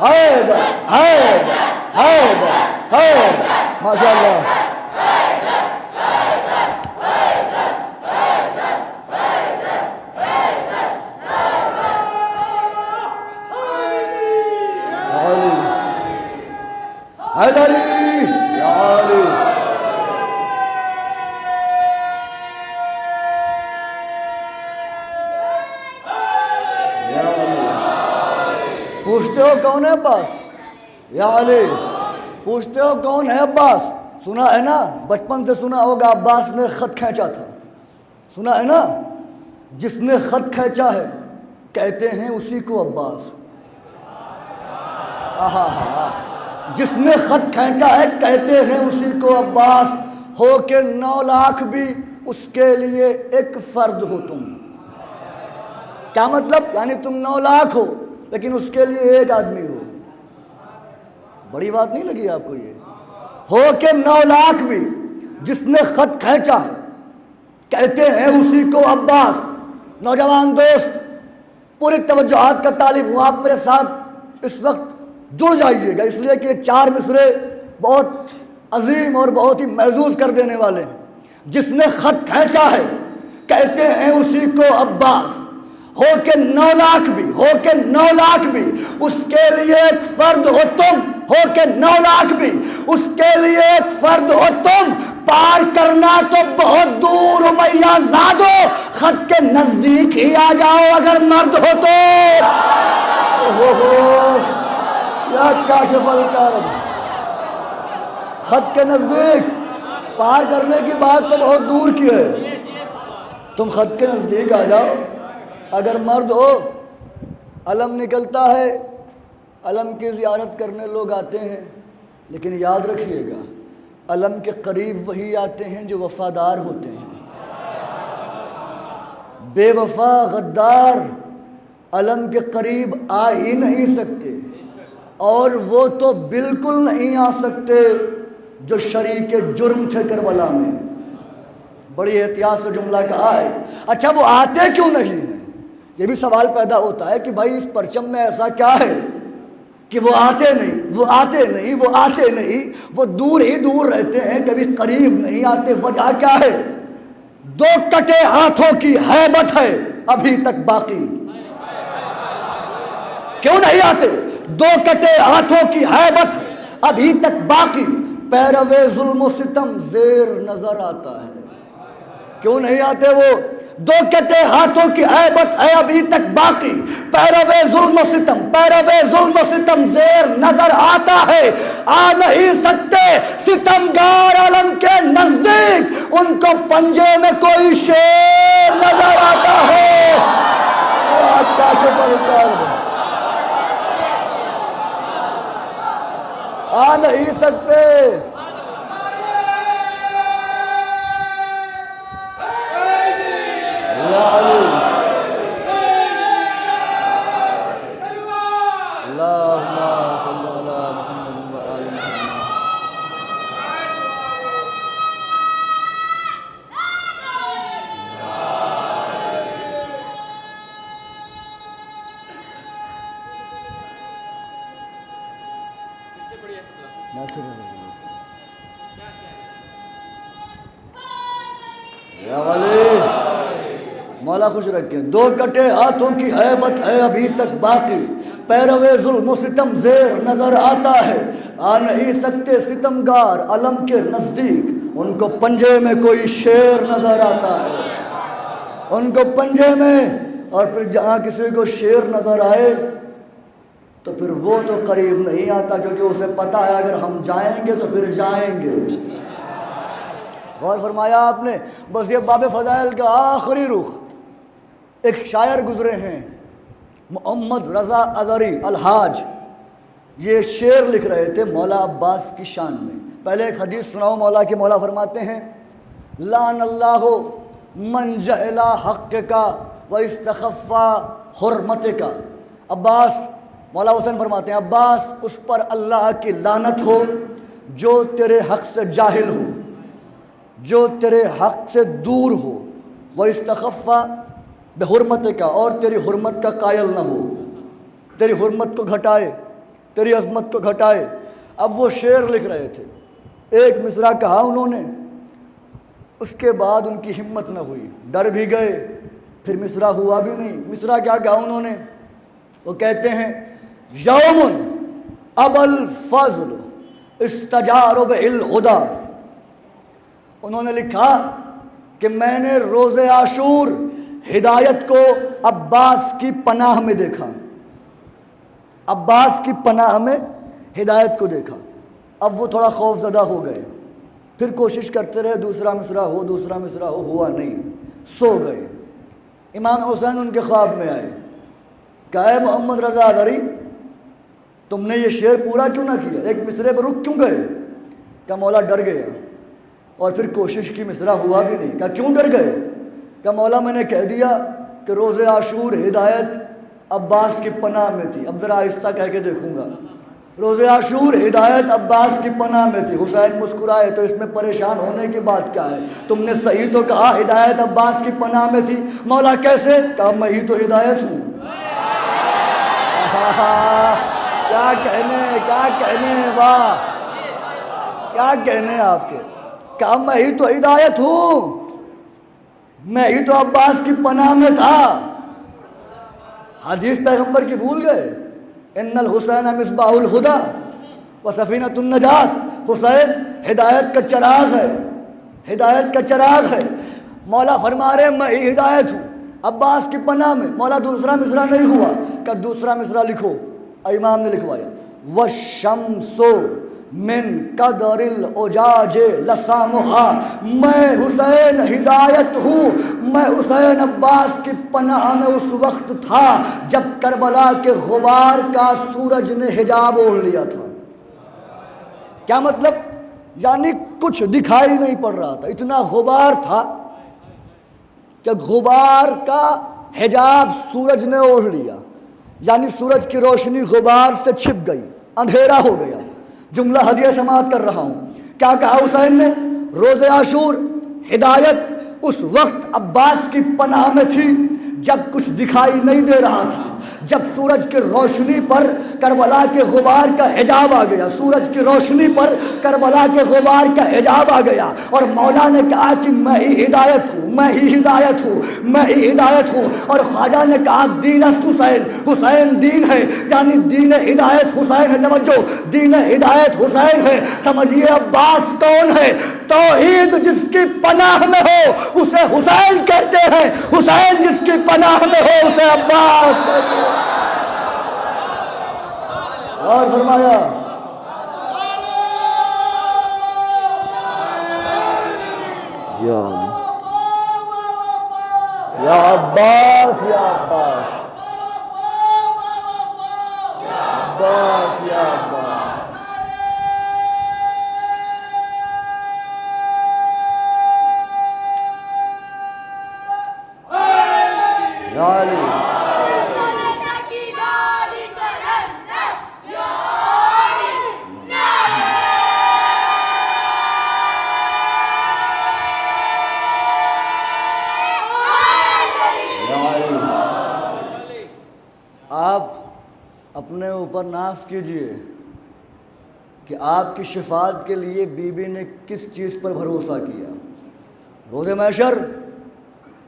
حیدر حیدر حیدر حیدر ماشاء اللہ۔ حیدری یا علی، پوچھتے ہو کون ہے عباس؟ یا علی، پوچھتے ہو کون ہے عباس؟ سنا ہے نا، بچپن سے سنا ہوگا عباس نے خط کھینچا تھا، سنا ہے نا؟ جس نے خط کھینچا ہے کہتے ہیں اسی کو عباس۔ جس نے خط کھینچا ہے کہتے ہیں اسی کو عباس، ہو کہ 9 لاکھ بھی اس کے لیے ایک فرد ہو تم۔ کیا مطلب؟ یعنی تم 9 لاکھ ہو لیکن اس کے لیے ایک آدمی ہو۔ بڑی بات نہیں لگی آپ کو یہ؟ ہو کہ 9 لاکھ بھی جس نے خط کھینچا ہے کہتے ہیں اسی کو عباس۔ نوجوان دوست پوری توجہات کا طالب ہوں، آپ میرے ساتھ اس وقت جڑ جائیے گا، اس لیے کہ یہ 4 مصرے بہت عظیم اور بہت ہی محظوظ کر دینے والے ہیں۔ جس نے خط کھینچا ہے کہتے ہیں اسی کو عباس، ہو کہ 9 لاکھ بھی، ہو کہ 9 لاکھ بھی اس کے لیے ایک فرد ہو تم، ہو کہ 9 لاکھ بھی اس کے لیے ایک فرد ہو تم۔ پار کرنا تو بہت دور امیہ زادو، خط کے نزدیک ہی آ جاؤ اگر مرد ہو تو۔ یا کاشف الکرب، خط کے نزدیک پار کرنے کی بات تو بہت دور کی ہے، تم خط کے نزدیک آ جاؤ اگر مرد ہو۔ علم نکلتا ہے، علم کی زیارت کرنے لوگ آتے ہیں، لیکن یاد رکھیے گا علم کے قریب وہی آتے ہیں جو وفادار ہوتے ہیں۔ بے وفا غدار علم کے قریب آ ہی نہیں سکتے، اور وہ تو بالکل نہیں آ سکتے جو شریک جرم تھے کربلا میں۔ بڑی احتیاط سے جملہ کہا ہے۔ اچھا وہ آتے کیوں نہیں ہیں؟ یہ بھی سوال پیدا ہوتا ہے کہ بھائی اس پرچم میں ایسا کیا ہے کہ وہ آتے نہیں، وہ آتے نہیں، وہ آتے نہیں، وہ دور ہی دور رہتے ہیں، کبھی قریب نہیں آتے؟ وجہ کیا ہے؟ 2 کٹے ہاتھوں کی ہیبت ہے ابھی تک باقی، کیوں نہیں آتے؟ دو کٹے ہاتھوں کی ہیبت ہے ابھی تک باقی، پیروے ظلم و ستم زیر نظر آتا ہے۔ کیوں نہیں آتے وہ؟ دو کٹے ہاتھوں کی ہیبت ہے ابھی تک باقی، پیروے ظلم و ستم زیر نظر آتا ہے۔ آ نہیں سکتے ستمگار علم کے نزدیک، ان کو پنجے میں کوئی شیر نظر آتا ہے۔ آ نہیں سکتے۔ یا علی اللہم صلی علی محمد و آل محمد۔ یا علی مولا خوش رکھیں۔ دو کٹے ہاتھوں کی ہیبت ہے ابھی تک باقی، پیروے ظلم و ستم زیر نظر آتا ہے۔ آ نہیں سکتے ستمگار علم کے نزدیک، ان کو پنجے میں کوئی شیر نظر آتا ہے، ان کو پنجے میں۔ اور پھر جہاں کسی کو شیر نظر آئے تو پھر وہ تو قریب نہیں آتا، کیونکہ اسے پتا ہے اگر ہم جائیں گے تو پھر جائیں گے۔ غور فرمایا آپ نے؟ بس یہ باب فضائل کا آخری رخ۔ ایک شاعر گزرے ہیں محمد رضا ازہری الحاج، یہ شعر لکھ رہے تھے مولا عباس کی شان میں۔ پہلے ایک حدیث سناؤ مولا کی۔ مولا فرماتے ہیں لعن اللہ من جہل حق کا و استخفا حرمت کا۔ عباس، مولا حسین فرماتے ہیں عباس اس پر اللہ کی لعنت ہو جو تیرے حق سے جاہل ہو، جو تیرے حق سے دور ہو، وہ استخفا بحرمت کا، اور تیری حرمت کا قائل نہ ہو، تیری حرمت کو گھٹائے، تیری عظمت کو گھٹائے۔ اب وہ شعر لکھ رہے تھے، ایک مصرع کہا انہوں نے، اس کے بعد ان کی ہمت نہ ہوئی، ڈر بھی گئے، پھر مصرع ہوا بھی نہیں۔ مصرع کیا کہا انہوں نے؟ وہ کہتے ہیں یوم ابا الفضل استجار بالہدی۔ انہوں نے لکھا کہ میں نے روز عاشور ہدایت کو عباس کی پناہ میں دیکھا، عباس کی پناہ میں ہدایت کو دیکھا۔ اب وہ تھوڑا خوف زدہ ہو گئے، پھر کوشش کرتے رہے دوسرا مصرع ہو، دوسرا مصرع ہو، ہوا نہیں، سو گئے۔ امام حسین ان کے خواب میں آئے، کہا اے محمد رضا ازہری تم نے یہ شعر پورا کیوں نہ کیا، ایک مصرے پر رک کیوں گئے؟ کہا مولا ڈر گیا، اور پھر کوشش کی مصرع ہوا بھی نہیں۔ کہا کیوں ڈر گئے؟ کہ مولا میں نے کہہ دیا کہ روز عاشور ہدایت عباس کی پناہ میں تھی، اب ذرا آہستہ کہہ کے دیکھوں گا۔ روز عاشور ہدایت عباس کی پناہ میں تھی۔ حسین مسکرائے، تو اس میں پریشان ہونے کی بات کیا ہے؟ تم نے صحیح تو کہا ہدایت عباس کی پناہ میں تھی۔ مولا کیسے؟ کہا میں ہی تو ہدایت ہوں۔ کیا کہنے واہ، کیا کہنے آپ کے۔ کہا میں ہی تو ہدایت ہوں، میں ہی تو عباس کی پناہ میں تھا۔ حدیث پیغمبر کی بھول گئے، ان الحسین مصباح الہدی و سفینۃ النجات۔ حسین ہدایت کا چراغ ہے، ہدایت کا چراغ ہے۔ مولا فرما رہے میں ہی ہدایت ہوں، عباس کی پناہ میں۔ مولا دوسرا مصرع نہیں ہوا، کہ دوسرا مصرع لکھو۔ امام نے لکھوایا والشمس من قدر العجاج لسامها، میں حسین ہدایت ہوں، میں حسین عباس کی پناہ میں اس وقت تھا جب کربلا کے غبار کا سورج نے حجاب اوڑھ لیا تھا۔ کیا مطلب؟ یعنی کچھ دکھائی نہیں پڑ رہا تھا، اتنا غبار تھا کہ غبار کا حجاب سورج نے اوڑھ لیا، یعنی سورج کی روشنی غبار سے چھپ گئی، اندھیرا ہو گیا۔ جملہ ہدیہ سماعت کر رہا ہوں۔ کیا کہا حسین نے؟ روز عاشور ہدایت اس وقت عباس کی پناہ میں تھی جب کچھ دکھائی نہیں دے رہا تھا، جب سورج کی روشنی پر کربلا کے غبار کا حجاب آ گیا، سورج کی روشنی پر کربلا کے غبار کا حجاب آ گیا، اور مولا نے کہا کہ میں ہی ہدایت ہوں، میں ہی ہدایت ہوں، میں ہی ہدایت ہوں، اور خواجہ نے کہا دین است حسین، حسین دین ہے، یعنی دین ہدایت حسین ہے، توجہ، دین ہدایت حسین ہے۔ سمجھیے عباس کون ہے؟ توحید جس کی پناہ میں ہو اسے حسین کہتے ہیں، حسین جس کی پناہ میں ہو اسے عباس کہتے ہیں۔ اور فرمایا یا عباس، یا عباس، عباس، یا عباس، یا علی، آپ اپنے اوپر ناز کیجئے کہ آپ کی شفاعت کے لیے بی بی نے کس چیز پر بھروسہ کیا۔ روز محشر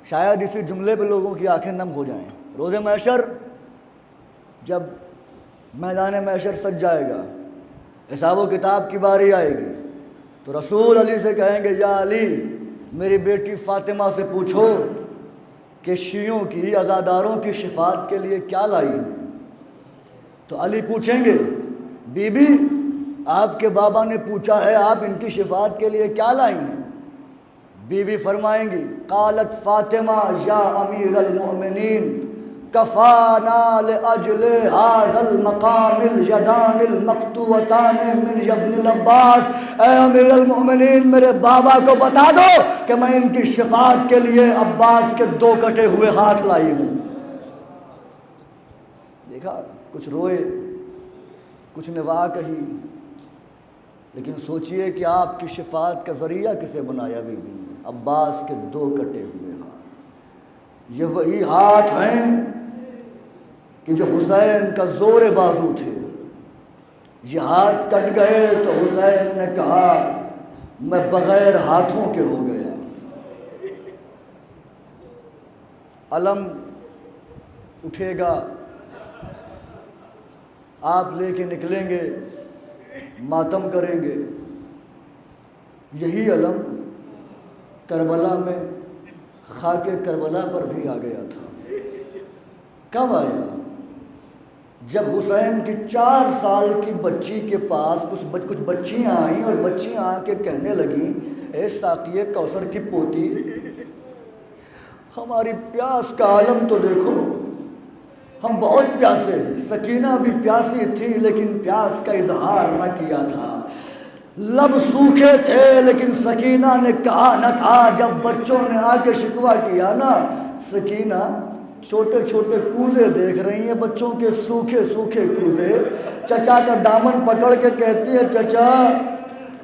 شاید اسی جملے پہ لوگوں کی آنکھیں نم ہو جائیں۔ روز محشر جب میدان محشر سج جائے گا، حساب و کتاب کی باری آئے گی، تو رسول علی سے کہیں گے یا علی میری بیٹی فاطمہ سے پوچھو کہ شیعوں کی عزاداروں کی شفاعت کے لیے کیا لائی ہیں۔ تو علی پوچھیں گے بی بی آپ کے بابا نے پوچھا ہے آپ ان کی شفاعت کے لیے کیا لائی ہیں؟ بی بی فرمائیں گی قالت فاطمہ یا امیر المؤمنین کفانا لاجل هذا المقام الیدان المقطوعتان من ابن العباس، اے امیر المؤمنین میرے بابا کو بتا دو کہ میں ان کی شفاعت کے لیے عباس کے 2 کٹے ہوئے ہاتھ لائی ہوں۔ دیکھا، کچھ روئے، کچھ نوا کہی، لیکن سوچئے کہ آپ کی شفاعت کا ذریعہ کسے بنایا بی بی؟ عباس کے 2 کٹے ہوئے ہاتھ۔ یہ وہی ہاتھ ہیں کہ جو حسین کا زور بازو تھے۔ یہ ہاتھ کٹ گئے تو حسین نے کہا میں بغیر ہاتھوں کے ہو گیا۔ علم اٹھے گا، آپ لے کے نکلیں گے، ماتم کریں گے۔ یہی علم کربلا میں خاک کربلا پر بھی آ گیا تھا۔ کب آیا؟ جب حسین کی 4 سال کی بچی کے پاس کچھ بچیاں آئیں، اور بچیاں آ کے کہنے لگیں اے ساقی کوثر کی پوتی ہماری پیاس کا عالم تو دیکھو، ہم بہت پیاسے ہیں۔ سکینہ بھی پیاسی تھی لیکن پیاس کا اظہار نہ کیا تھا، لب سوکھے تھے لیکن سکینہ نے کہا نہ تھا۔ جب بچوں نے آ کے شکوہ کیا نا، سکینہ چھوٹے چھوٹے کوزے دیکھ رہی ہیں، بچوں کے سوکھے سوکھے کوزے، چچا کا دامن پکڑ کے کہتی ہے چچا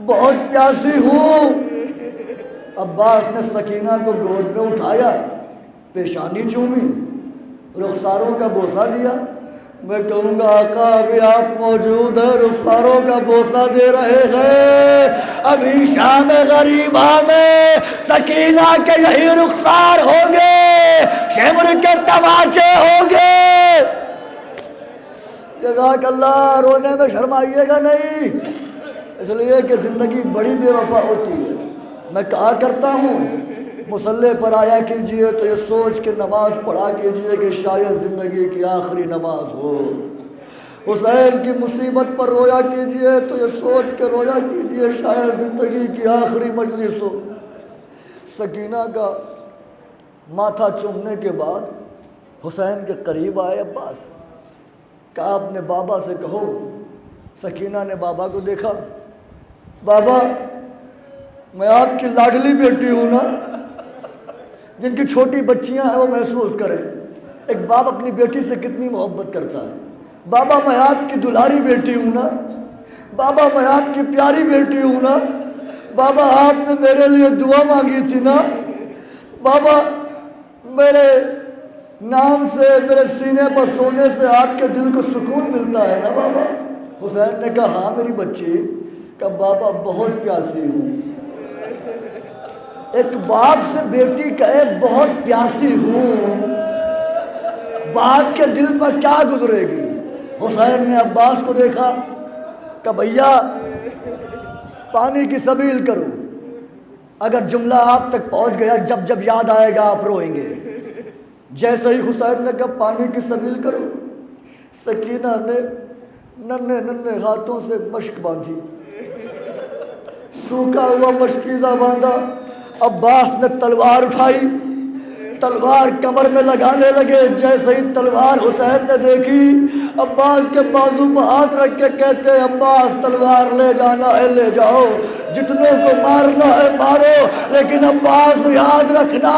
بہت پیاسی ہوں۔ عباس نے سکینہ کو گود میں اٹھایا، پیشانی چومی، رخساروں کا بوسہ دیا۔ میں کہوں گا آقا ابھی آپ موجود ہیں، رخساروں کا بوسہ دے رہے ہیں، ابھی شام غریبہ میں سکینہ کے یہی رخسار ہوں گے، شمر کے تماچے ہوں گے۔ جزاک اللہ، رونے میں شرمائیے گا نہیں، اس لیے کہ زندگی بڑی بے وفا ہوتی ہے۔ میں کہا کرتا ہوں مصلی پر آیا کیجئے تو یہ سوچ کے نماز پڑھا کیجئے کہ شاید زندگی کی آخری نماز ہو۔ حسین کی مصیبت پر رویا کیجئے تو یہ سوچ کے رویا کیجئے شاید زندگی کی آخری مجلس ہو۔ سکینہ کا ماتھا چومنے کے بعد حسین کے قریب آئے عباس، کہا اپنے بابا سے کہو۔ سکینہ نے بابا کو دیکھا، بابا میں آپ کی لاڈلی بیٹی ہوں نا، جن کی چھوٹی بچیاں ہیں وہ محسوس کریں ایک باپ اپنی بیٹی سے کتنی محبت کرتا ہے۔ بابا میں آپ کی دلاری بیٹی ہوں نا، بابا میں آپ کی پیاری بیٹی ہوں نا، بابا آپ نے میرے لیے دعا مانگی تھی نا، بابا میرے نام سے میرے سینے پر سونے سے آپ کے دل کو سکون ملتا ہے نا بابا؟ حسین نے کہا ہاں میری بچی، کہ بابا بہت پیاسی ہوں۔ ایک باپ سے بیٹی کہے بہت پیاسی ہوں، باپ کے دل پر کیا گزرے گی؟ حسین نے عباس کو دیکھا کہ بھیا پانی کی سبیل کرو، اگر جملہ آپ تک پہنچ گیا جب جب یاد آئے گا آپ روئیں گے۔ جیسے ہی حسین نے کہا پانی کی سبیل کرو، سکینہ نے ننھے ننھے ہاتھوں سے مشک باندھی، سوکھا ہوا مشکیزہ باندھا۔ عباس نے تلوار اٹھائی، تلوار کمر میں لگانے لگے۔ جیسے ہی تلوار حسین نے دیکھی، عباس کے بازو پر ہاتھ رکھ کے کہتے ہیں عباس تلوار لے جانا ہے لے جاؤ، جتنوں کو مارنا ہے مارو، لیکن عباس یاد رکھنا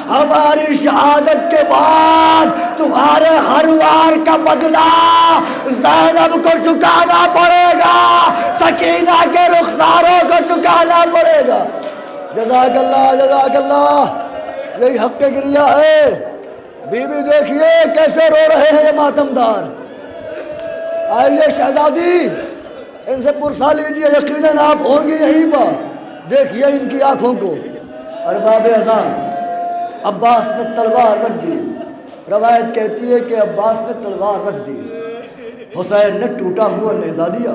ہماری شہادت کے بعد تمہارے ہر وار کا بدلہ زینب کو چکانا پڑے گا، سکینہ کے رخساروں کو چکانا پڑے گا۔ جزاک اللہ جزاک اللہ، یہی حق گریہ ہے۔ بی بی دیکھیے کیسے رو رہے ہیں یہ ماتمدار۔ آئیے شہزادی ان سے پرسا لیجیے، یقیناً آپ ہوں گی یہیں پر، دیکھیے ان کی آنکھوں کو۔ ارباب اذان، عباس نے تلوار رکھ دی۔ روایت کہتی ہے کہ عباس نے تلوار رکھ دی، حسین نے ٹوٹا ہوا نیزہ دیا،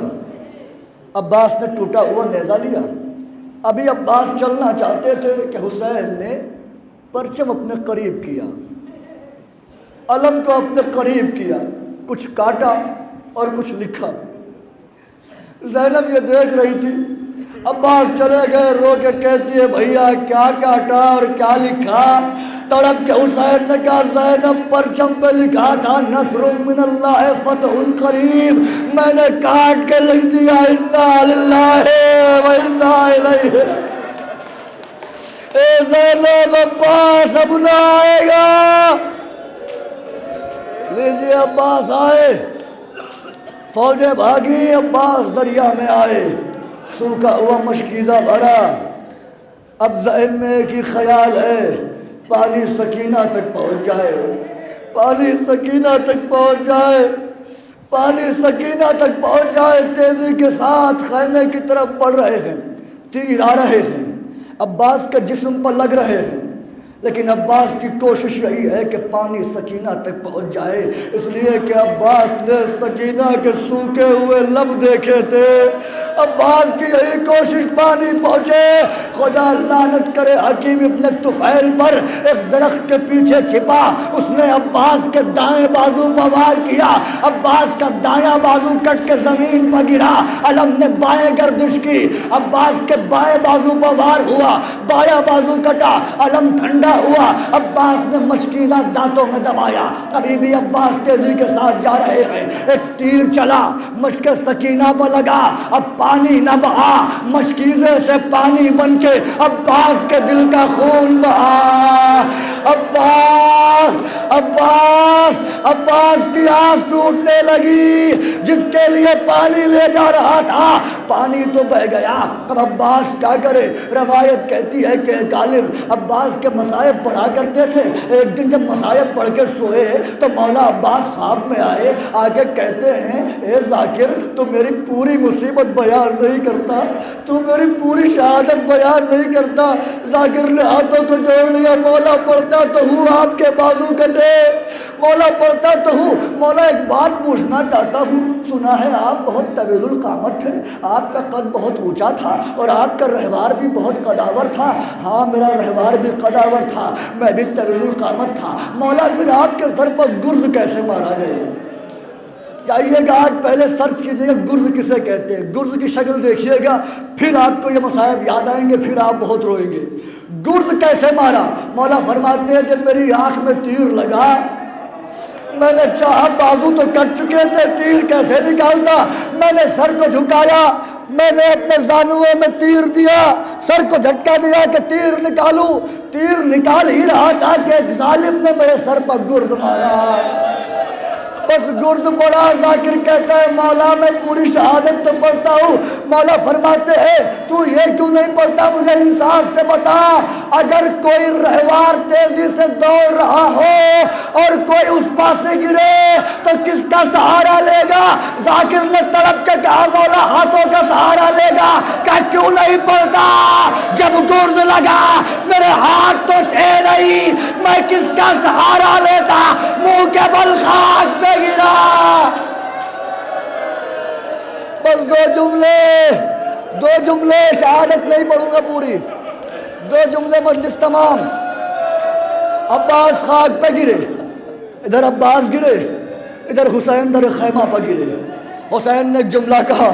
عباس نے ٹوٹا ہوا نیزہ لیا۔ ابھی عباس چلنا چاہتے تھے کہ حسین نے پرچم اپنے قریب کیا، علم کو اپنے قریب کیا، کچھ کاٹا اور کچھ لکھا۔ زینب یہ دیکھ رہی تھی، عباس چلے گئے، رو کے کہتی ہے بھیا کیا کاٹا اور کیا لکھا؟ تڑپ کے حسین نے کہا زینب پرچم پہ لکھا تھا نصر من اللہ فتح قریب، میں نے کاٹ کے لکھ دیا انا للہ و انا الیہ۔ اے زینب عباس اب نہ آئے گا۔ لیجیے عباس آئے، فوجیں بھاگی، عباس دریا میں آئے، سوکھا ہوا مشکیزہ بھرا۔ اب ذہن میں ایک ہی خیال ہے، پانی سکینہ تک پہنچ جائے، پانی سکینہ تک پہنچ جائے، پانی سکینہ تک پہنچ جائے۔ تیزی کے ساتھ خیمے کی طرف بڑھ رہے ہیں، تیر آ رہے ہیں، عباس کے جسم پر لگ رہے ہیں، لیکن عباس کی کوشش یہی ہے کہ پانی سکینہ تک پہنچ جائے، اس لیے کہ عباس نے سکینہ کے سوکھے ہوئے لب دیکھے تھے۔ عباس کی یہی کوشش پانی پہنچے۔ خدا لعنت کرے حکیم ابن طفیل پر، ایک درخت کے پیچھے چھپا، اس نے عباس کے دائیں بازو پر وار کیا، عباس کا دایاں بازو کٹ کے زمین پر گرا، علم نے بائیں گردش کی، عباس کے بائیں بازو پر وار ہوا، بایاں بازو کٹا، علم ٹھنڈا ہوا، عباس نے مشکیزہ دانتوں میں دبایا۔ ابھی بھی عباس تیزی کے ساتھ جا رہے ہیں، ایک تیر چلا، مشک سکینہ پر لگا، اب پانی نہ بہا، مشکیزے سے پانی بن کے عباس کے دل کا خون بہا۔ عباس عباس عباس کی آس ٹوٹنے لگی، جس کے لیے پانی لے جا رہا تھا پانی تو بہ گیا، اب عباس کیا کرے؟ روایت کہتی ہے کہ غالب عباس کے مصائب پڑھا کرتے تھے۔ ایک دن جب مصائب پڑھ کے سوئے تو مولا عباس خواب میں آئے، آگے کہتے ہیں اے ذاکر تو میری پوری مصیبت بیان نہیں کرتا، تو میری پوری شہادت بیان نہیں کرتا۔ ذاکر نے ہاتھوں کو جوڑ لیا، مولا پڑھتا تو ہوں آپ کے بازو کٹے، مولا پڑھتا تو ہوں، مولا ایک بات پوچھنا چاہتا ہوں، سنا ہے آپ بہت طویل القامت تھے، آپ کا قد بہت اونچا تھا اور آپ کا رہوار بھی بہت قداور تھا۔ ہاں میرا رہوار بھی قداور تھا، میں بھی طویل القامت تھا، مولا پھر آپ کے سر پر گرز کیسے مارا گئے؟ چاہیے گا آج پہلے سرچ کیجئے گا گرز کسے کہتے ہیں، گرز کی شکل دیکھیے گا، پھر آپ کو یہ مصائب یاد آئیں گے، پھر آپ بہت روئیں گے۔ گرز کیسے مارا؟ مولا فرماتے ہیں جب میری آنکھ میں تیر لگا، میں نے چاہا بازو تو کٹ چکے تھے، تیر کیسے نکالتا؟ میں نے سر کو جھکایا، میں نے اپنے زانووں میں تیر دیا، سر کو جھٹکا دیا کہ تیر نکالوں، تیر نکال ہی رہا تھا کہ ایک ظالم نے میرے سر پر گرز مارا، بس گرز پڑا۔ ذاکر کہتا ہے مولا میں پوری شہادت تو پڑھتا ہوں، مولا فرماتے ہیں تو یہ کیوں نہیں پڑھتا مجھے انصاف سے بتا. اگر کوئی رہوار تیزی سے دوڑ رہا ہو اور کوئی اس پاس سے گرے تو کس کا سہارا لے گا؟ ذاکر نے تڑپ کے کہا مولا ہاتھوں کا سہارا لے گا. کہ کیوں نہیں پڑھتا؟ جب گرز لگا میرے ہاتھ تو تھے نہیں، میں کس کا سہارا لیتا؟ منہ کے بل خاک پہ گرا. بس دو جملے شہادت نہیں پڑھوں گا پوری، 2 جملے مجلس تمام. عباس خاک پہ گرے، ادھر عباس گرے، ادھر حسین در خیمہ پہ گرے. حسین نے ایک جملہ کہا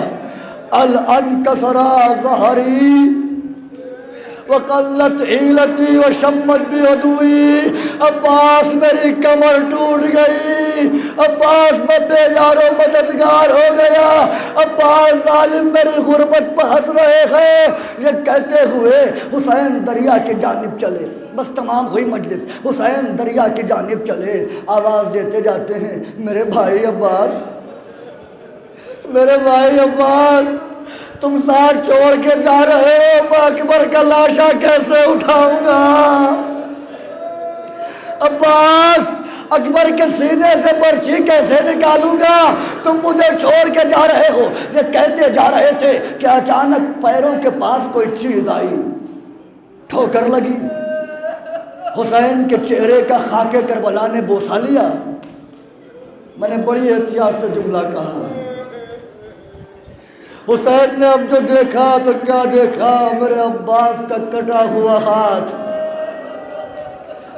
الانکسرا ظہری وقلت حیلتی وشمت بھی عدوی. عباس میری کمر ٹوٹ گئی، عباس میں بے یار و مددگار ہو گیا، عباس ظالم میری غربت پہ ہنس رہے ہیں. یہ کہتے ہوئے حسین دریا کی جانب چلے. بس تمام ہوئی مجلس. حسین دریا کی جانب چلے، آواز دیتے جاتے ہیں میرے بھائی عباس، میرے بھائی عباس، تم ساتھ چھوڑ کے جا رہے ہو، میں اکبر کا لاشا کیسے اٹھاؤں گا؟ عباس، اکبر کے سینے سے برچھی کیسے نکالوں گا؟ تم مجھے چھوڑ کے جا رہے ہو. یہ کہتے جا رہے تھے کہ اچانک پیروں کے پاس کوئی چیز آئی، ٹھوکر لگی. حسین کے چہرے کا خاک کربلا نے بوسہ لیا. میں نے بڑی احتیاط سے جملہ کہا. حسین نے اب جو دیکھا تو کیا دیکھا؟ میرے عباس کا کٹا ہوا ہاتھ.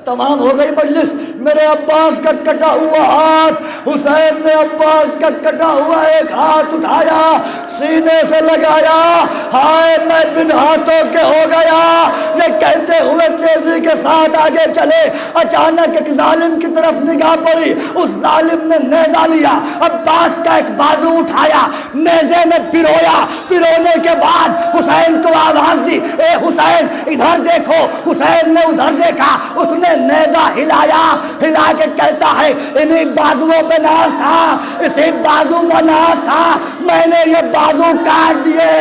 تمام ہو گئی مجلس. میرے عباس کا کٹا ہوا ہاتھ. حسین نے عباس کا کٹا ہوا ایک ہاتھ اٹھایا، سینے سے لگایا. ہائے میں بن ہاتھوں کے ہو گیا. یہ کہتے ہوئے تیزی کے ساتھ آگے چلے. اچانک ایک ظالم کی طرف نگاہ پڑی. اس ظالم نے نیزہ لیا، عباس کا ایک بازو اٹھایا، نیزے میں پرویا. پرونے کے بعد حسین کو آواز دی اے حسین ادھر دیکھو. حسین نے ادھر دیکھا، اس نے نیزہ ہلایا. ہلا کے کہتا ہے انہی بازوؤں پہ ناز تھا، اسی بازو پہ ناز تھا، میں نے یہ بازو کاٹ دیے.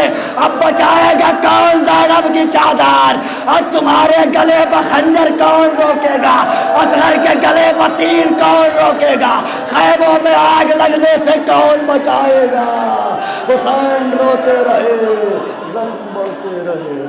اب بچائے گا کون زینب کی چادر؟ اور تمہارے گلے پر خنجر کون روکے گا؟ اصغر کے گلے پر تیر کون روکے گا؟ خیموں میں آگ لگنے سے کون بچائے گا؟ حسین روتے رہے، زخم بڑھتے رہے.